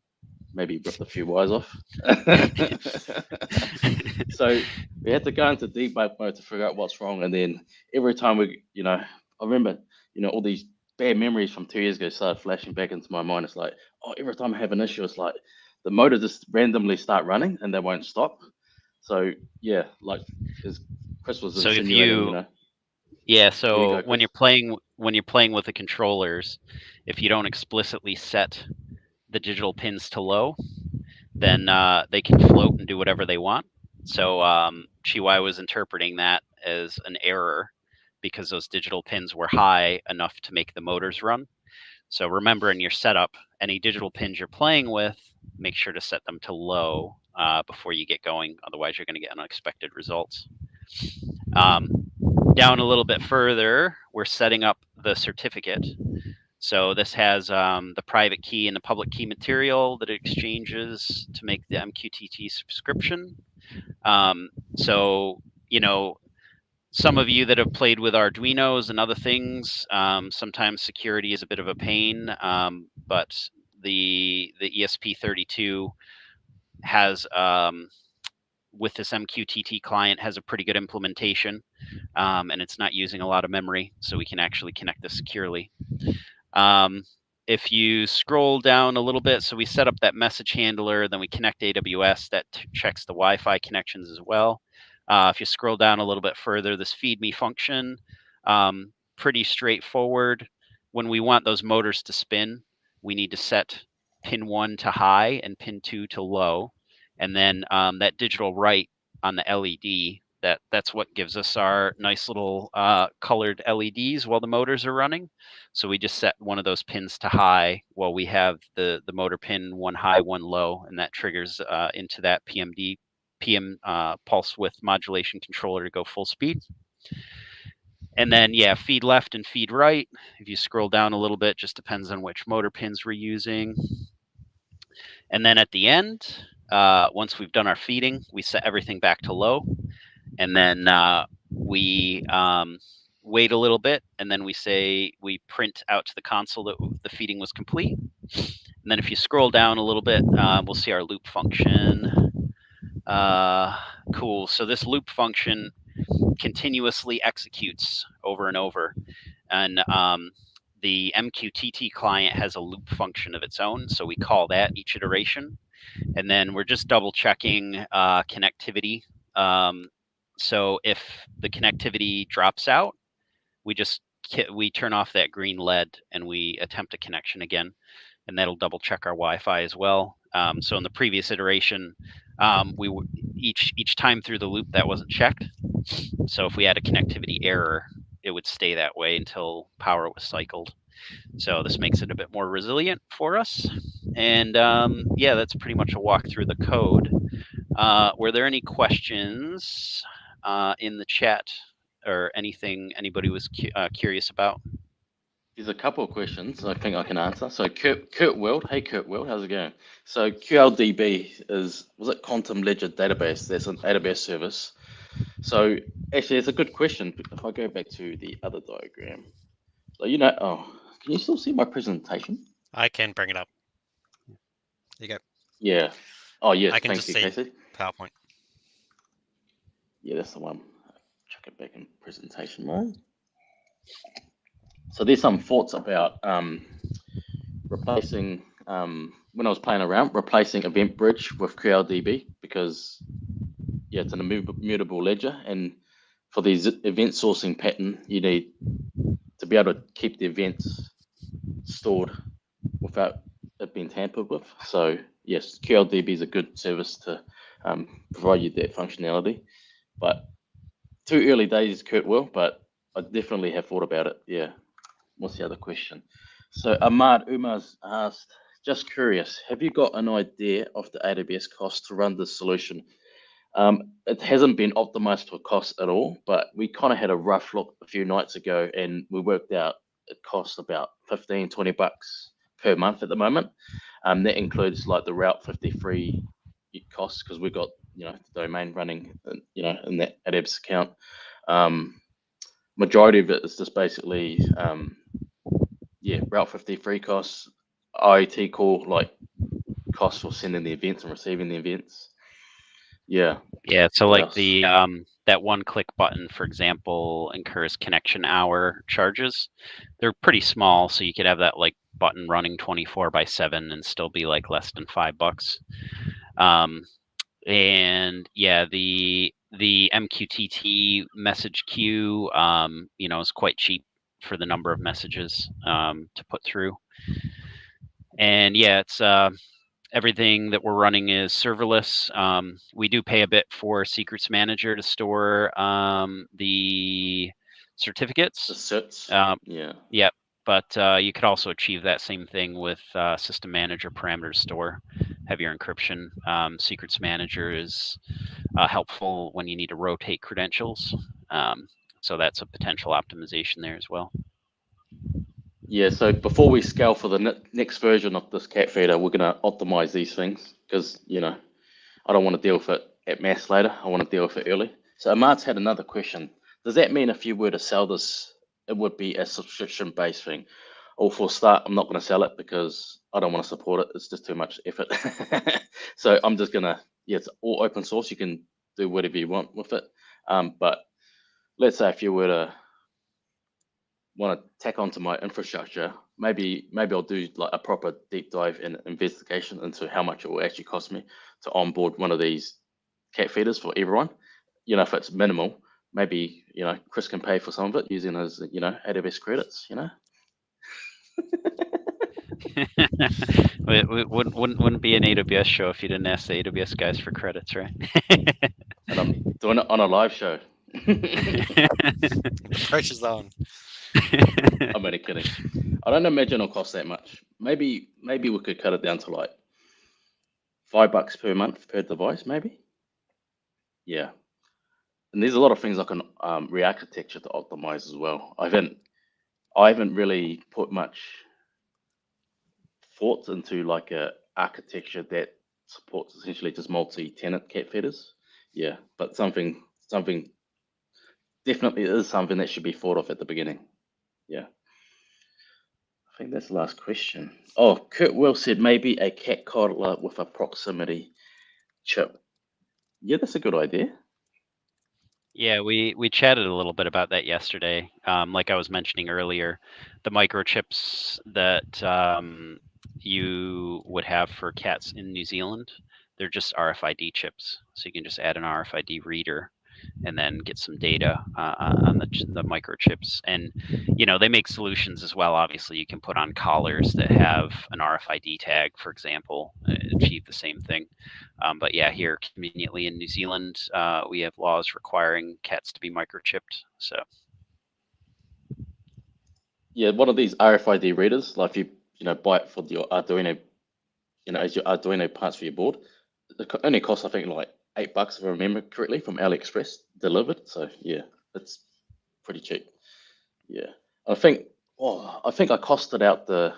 maybe ripped a few wires off. So we had to go into debug mode to figure out what's wrong. And then every time I remember, all these bad memories from 2 years ago started flashing back into my mind. It's like, every time I have an issue, it's like the motor just randomly start running and they won't stop. So yeah, like as Chris was insinuating, Yeah, so when you're playing with the controllers, if you don't explicitly set the digital pins to low, then they can float and do whatever they want. So Chihuahua was interpreting that as an error because those digital pins were high enough to make the motors run. So remember in your setup, any digital pins you're playing with, make sure to set them to low before you get going. Otherwise, you're going to get unexpected results. Down a little bit further, we're setting up the certificate. So this has the private key and the public key material that it exchanges to make the MQTT subscription. So, some of you that have played with Arduinos and other things, sometimes security is a bit of a pain, but the ESP32 has, with this MQTT client, has a pretty good implementation, and it's not using a lot of memory, so we can actually connect this securely. If you scroll down a little bit, so we set up that message handler, then we connect AWS, that checks the Wi-Fi connections as well. If you scroll down a little bit further, this feed me function, pretty straightforward. When we want those motors to spin, we need to set pin 1 to high and pin 2 to low. And then that digital write on the LED, that's what gives us our nice little colored LEDs while the motors are running. So we just set one of those pins to high while we have the motor pin 1 high, 1 low, and that triggers into that PM pulse width modulation controller to go full speed. And then, yeah, feed left and feed right. If you scroll down a little bit, just depends on which motor pins we're using. And then at the end, once we've done our feeding, we set everything back to low, and then we wait a little bit, and then we print out to the console that the feeding was complete. And then if you scroll down a little bit, we'll see our loop function. Cool. So this loop function continuously executes over and over, and the MQTT client has a loop function of its own, so we call that each iteration. And then we're just double checking connectivity. So if the connectivity drops out, we turn off that green LED and we attempt a connection again, and that'll double check our Wi-Fi as well. So in the previous iteration, each time through the loop that wasn't checked. So if we had a connectivity error, it would stay that way until power was cycled. So this makes it a bit more resilient for us. And yeah, that's pretty much a walk through the code. Were there any questions in the chat or anything anybody was curious about? There's a couple of questions I think I can answer. So Kurt Weld, hey Kurt Weld, how's it going? So QLDB was it Quantum Ledger Database? That's an AWS service. So actually, it's a good question. If I go back to the other diagram, so can you still see my presentation? I can bring it up. There you go. Yeah. Oh yes. I can Thank just you, see Casey. PowerPoint. Yeah, that's the one. Chuck it back in presentation mode. So there's some thoughts about replacing, when I was playing around, replacing EventBridge with QLDB, because yeah, it's an immutable ledger, and for the event sourcing pattern, you need to be able to keep the events stored without it being tampered with. So yes, QLDB is a good service to provide you that functionality, but too early days, Kurt will, but I definitely have thought about it. Yeah. What's the other question? So Ahmad Umar's asked, just curious, have you got an idea of the AWS cost to run this solution? It hasn't been optimized for cost at all, but we kind of had a rough look a few nights ago, and we worked out it costs about 15, 20 bucks per month at the moment. That includes like the Route 53 costs, because we've got the domain running in that AWS account. Majority of it is just basically Route 53 costs, IoT core, like costs for sending the events and receiving the events. Yeah. So like the that one-click button, for example, incurs connection hour charges. They're pretty small, so you could have that like button running 24/7 and still be like less than $5. And yeah, the MQTT message queue, is quite cheap for the number of messages to put through. And yeah, it's everything that we're running is serverless. We do pay a bit for Secrets Manager to store the certificates. The certs. Yeah. But you could also achieve that same thing with System Manager parameter store, heavier encryption. Secrets Manager is helpful when you need to rotate credentials. So that's a potential optimization there as well. Yeah, so before we scale for the next version of this cat feeder, we're going to optimize these things, because, I don't want to deal with it at mass later. I want to deal with it early. So Amart's had another question. Does that mean if you were to sell this, it would be a subscription-based thing? Or for a start, I'm not going to sell it because I don't want to support it. It's just too much effort. So I'm just going to, it's all open source. You can do whatever you want with it. But let's say if you were to want to tack onto my infrastructure, maybe I'll do like a proper deep dive and investigation into how much it will actually cost me to onboard one of these cat feeders for everyone. If it's minimal, maybe Chris can pay for some of it using his AWS credits. It wouldn't be an AWS show if you didn't ask the AWS guys for credits, right? And I'm doing it on a live show. The pressure's on. I'm only kidding. I don't imagine it'll cost that much. Maybe we could cut it down to like $5 per month per device, maybe. Yeah. And there's a lot of things I can re-architecture to optimize as well. I haven't really put much thought into like a architecture that supports essentially just multi-tenant cat feeders. Yeah, but something definitely is something that should be thought of at the beginning. Yeah. I think that's the last question. Oh, Kurt Will said maybe a cat coddler with a proximity chip. Yeah, that's a good idea. Yeah, we chatted a little bit about that yesterday. Like I was mentioning earlier, the microchips that you would have for cats in New Zealand, they're just RFID chips. So you can just add an RFID reader and then get some data on the microchips. And they make solutions as well. Obviously, you can put on collars that have an RFID tag, for example, achieve the same thing. But yeah, here conveniently in New Zealand, we have laws requiring cats to be microchipped. So yeah, one of these RFID readers, like if you buy it for your Arduino, as your Arduino parts for your board, it only costs I think like $8 if I remember correctly from AliExpress delivered. So yeah, it's pretty cheap. Yeah, I think I costed out the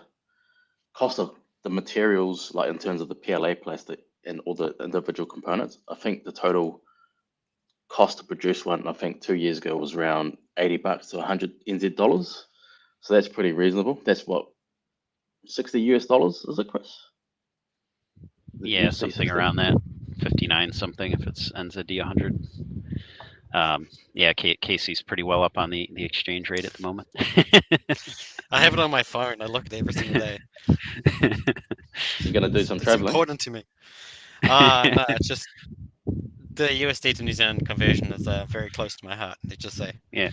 cost of the materials, like in terms of the PLA plastic and all the individual components. I think the total cost to produce one, I think 2 years ago was around $80 to 100 NZ dollars. So that's pretty reasonable. That's what, 60 US dollars, is it, Chris? yeah, something around that, 59 something if it's NZD 100. Yeah, Casey's pretty well up on the exchange rate at the moment. I have it on my phone. I look at it every single day. You're gonna do some It's traveling? important to me. No, it's just the USD to New Zealand conversion is very close to my heart. Let's just say. Yeah.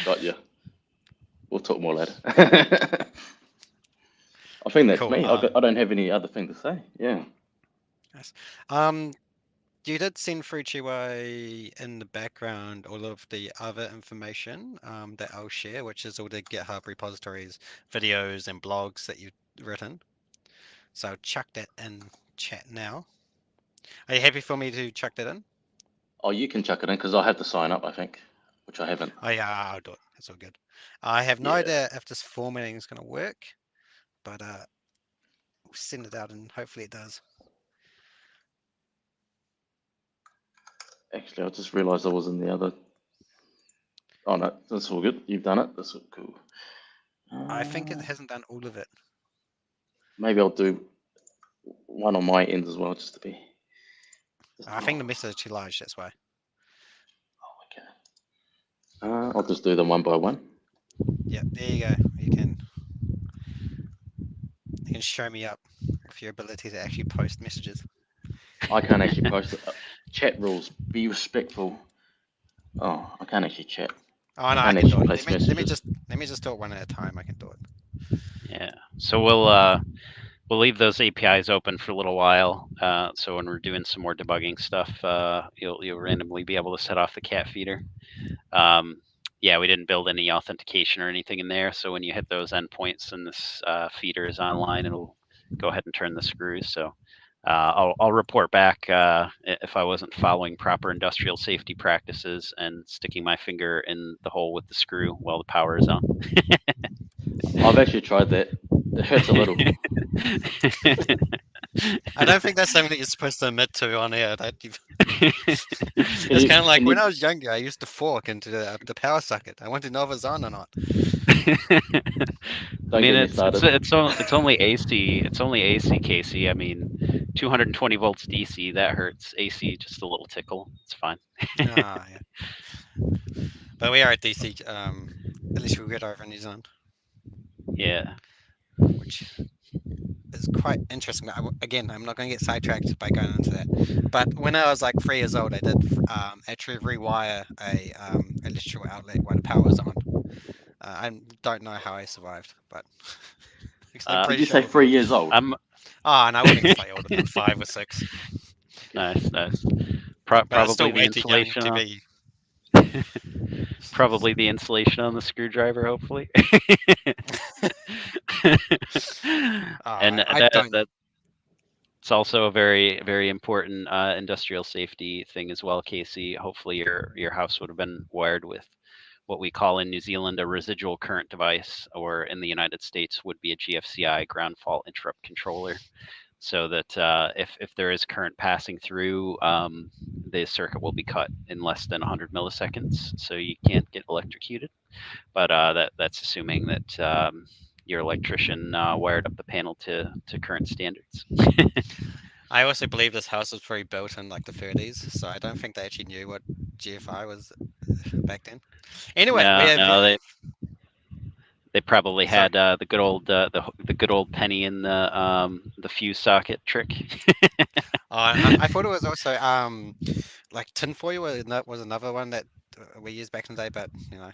Got you. We'll talk more later. I think that's Cool. me. I don't have any other thing to say. Yeah. Yes. You did send through Chiwai in the background all of the other information that I'll share, which is all the GitHub repositories, videos, and blogs that you've written. So I'll chuck that in chat now. Are you happy for me to chuck that in? Oh, you can chuck it in because I have to sign up, I think, which I haven't. Oh yeah, I'll do it. That's all good. I have no idea if this formatting is going to work, but we'll send it out and hopefully it does. Actually, I just realised I was in the other. Oh no, that's all good. You've done it. That's all cool. I think it hasn't done all of it. Maybe I'll do one on my end as well, just to be. I think the message is too large, that's why. Oh, okay. I'll just do them one by one. Yeah, there you go. You can show me up with your ability to actually post messages. I can't actually post it. Chat rules. Be respectful. Oh, I can't actually chat. Oh no, I can do it. Let me just do it one at a time. I can do it. Yeah. So we'll leave those APIs open for a little while. So when we're doing some more debugging stuff, you'll randomly be able to set off the cat feeder. Yeah, we didn't build any authentication or anything in there. So when you hit those endpoints and this feeder is online, it'll go ahead and turn the screws. So I'll report back if I wasn't following proper industrial safety practices and sticking my finger in the hole with the screw while the power is on. I've actually tried that. It hurts a little. I don't think that's something that you're supposed to admit to on air. It's kind of like when I was younger, I used to fork into the power socket. I wanted to know if it was on or not. I mean, it's only AC. It's only AC, Casey. I mean, 220 volts DC, that hurts. AC, just a little tickle. It's fine. Yeah. But we are at DC. At least we get over in New Zealand. Yeah. Which is quite interesting. Again, I'm not going to get sidetracked by going into that. But when I was like 3 years old, I did actually rewire a electrical outlet while the power was on. I don't know how I survived, but did you say 3 years old? And I wouldn't say older than 5 or 6. Nice. Probably the insulation. Probably the insulation on the screwdriver, hopefully. And it's also a very, very important industrial safety thing as well, Casey. Hopefully your house would have been wired with what we call in New Zealand a residual current device, or in the United States would be a GFCI, ground fault interrupt controller. so that if there is current passing through, the circuit will be cut in less than 100 milliseconds, so you can't get electrocuted. But that's assuming that your electrician wired up the panel to current standards. I also believe this house was probably built in like the 30s, so I don't think they actually knew what GFI was back then. Anyway, we No, have. no, they probably Sorry. had the good old the good old penny in the fuse socket trick. I thought it was also like tinfoil was another one that we used back in the day, but you know.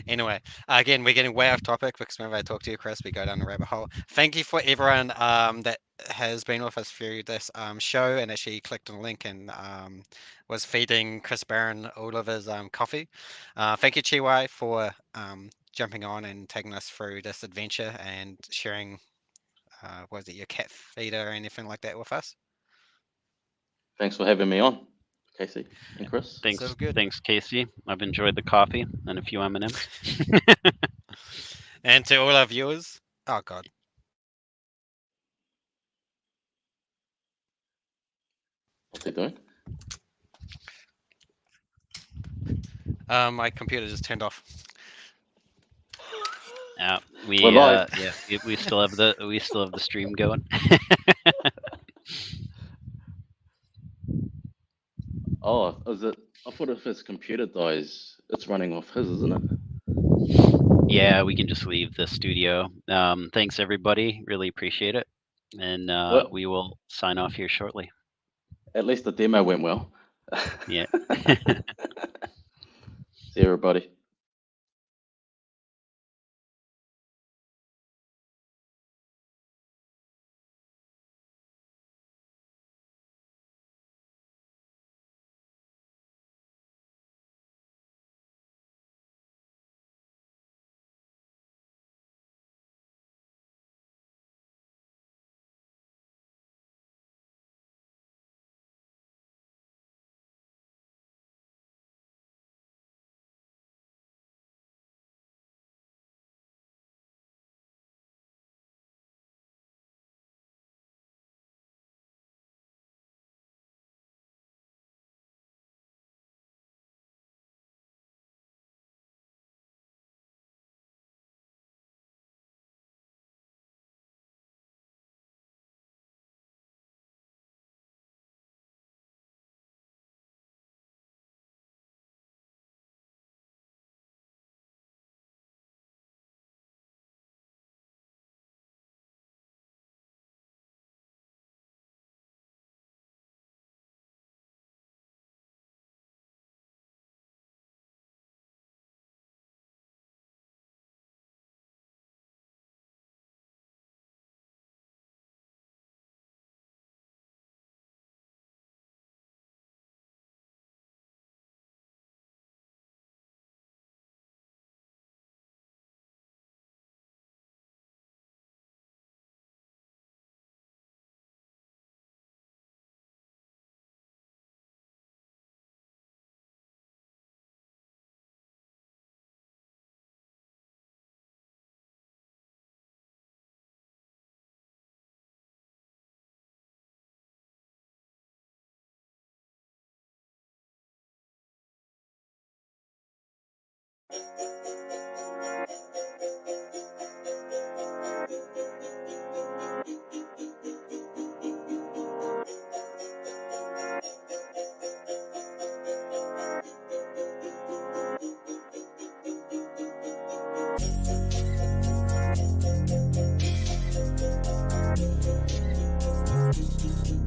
Anyway, again, we're getting way off topic because whenever I talk to you, Chris, we go down the rabbit hole. Thank you for everyone that has been with us through this show and actually clicked on the link and was feeding Chris Barron all of his coffee. Thank you, Chiwai, for jumping on and taking us through this adventure and sharing, was it your cat feeder or anything like that with us? Thanks for having me on, Casey and Chris. So good. Thanks, Casey. I've enjoyed the coffee and a few M&Ms. And to all our viewers, oh God. What's he doing? My computer just turned off. We're live. We still have the stream going. Oh, is it? I thought if his computer dies, it's running off his, isn't it? Yeah, we can just leave the studio. Thanks everybody, really appreciate it, and Well, we will sign off here shortly. at least the demo went well. Yeah. See everybody.